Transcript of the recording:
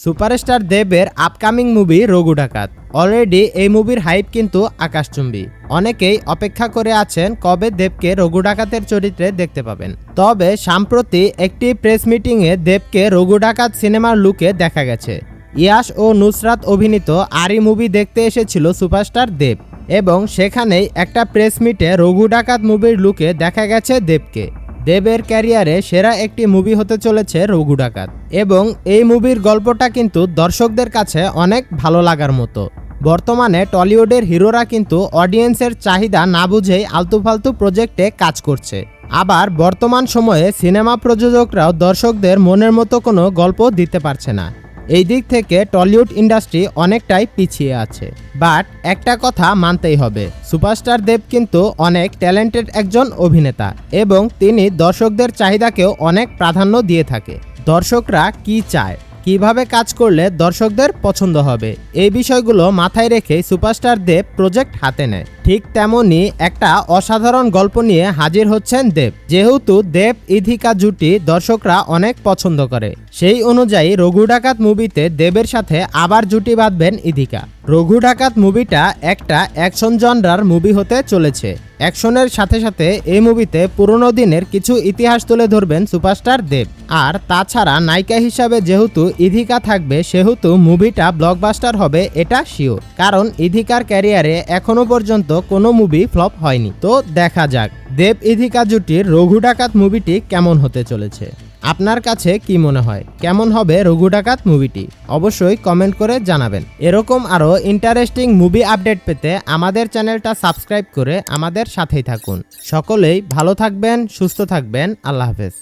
Superstar দেবের upcoming movie Raghu ডাকাত। Already এই মুভির হাইপ কিন্তু আকাশচুম্বী। অনেকেই অপেক্ষা করে আছেন কবে দেবকে রঘু ডাকাতের চরিত্রে দেখতে পাবেন। তবে সম্প্রতি একটি প্রেস মিটিংয়ে দেবকে রঘু ডাকাত সিনেমার লুকে দেখা গেছে। ইয়াশ ও নুসরাত অভিনীত আরি মুভি দেখতে এসেছিল সুপারস্টার দেব এবং সেখানেই একটা প্রেস মিটে রঘু ডাকাত মুভির লুকে দেখা গেছে দেবকে। দেবের ক্যারিয়ারে সেরা একটি মুভি হতে চলেছে রঘু ডাকাত এবং এই মুভির গল্পটা কিন্তু দর্শকদের কাছে অনেক ভালো লাগার মতো। বর্তমানে টলিউডের হিরোরা কিন্তু অডিয়েন্সের চাহিদা না বুঝেই আলতুফালতু প্রজেক্টে কাজ করছে। আবার বর্তমান সময়ে সিনেমা প্রযোজকরাও দর্শকদের মনের মতো কোনো গল্প দিতে পারছে না। এই দিক থেকে টলিউড ইন্ডাস্ট্রি অনেকটাই পিছিয়ে আছে। বাট একটা কথা মানতেই হবে, সুপারস্টার দেব কিন্তু অনেক ট্যালেন্টেড একজন অভিনেতা এবং তিনি দর্শকদের চাহিদাকেও অনেক প্রাধান্য দিয়ে থাকে। দর্শকরা কি চায়, কিভাবে কাজ করলে দর্শকদের পছন্দ হবে, এই বিষয়গুলো মাথায় রেখে সুপারস্টার দেব প্রজেক্ট হাতে নেয়। ঠিক তেমনই একটা অসাধারণ গল্প নিয়ে হাজির হচ্ছেন দেব। যেহেতু দেব ইধিকা জুটি দর্শকরা অনেক পছন্দ করে, সেই অনুযায়ী রঘু ডাকাত মুভিতে দেবের সাথে আবার জুটি বাঁধবেন ইধিকা। রঘু ডাকাত মুভিটা একটা অ্যাকশন জনরার মুভি হতে চলেছে। অ্যাকশনের সাথে সাথে এই মুভিতে পুরনো দিনের কিছু ইতিহাস তুলে ধরবেন সুপারস্টার দেব। আর তাছাড়া নায়িকা হিসাবে যেহেতু ইধিকা থাকবে, সেহেতু মুভিটা ব্লকবাস্টার হবে এটা শিওর। কারণ ইধিকার ক্যারিয়ারে এখনো পর্যন্ত কোনো মুভি ফ্লপ হয়নি। তো দেখা যাক দেব ইধিকা জুটির রঘু ডাকাত মুভিটি কেমন হতে চলেছে। আপনার কাছে কি মনে হয়, কেমন হবে রঘু ডাকাত মুভিটি? অবশ্যই কমেন্ট করে জানাবেন। এরকম আরও ইন্টারেস্টিং মুভি আপডেট পেতে আমাদের চ্যানেলটা সাবস্ক্রাইব করে আমাদের সাথেই থাকুন। সকলেই ভালো থাকবেন, সুস্থ থাকবেন। আল্লাহ হাফেজ।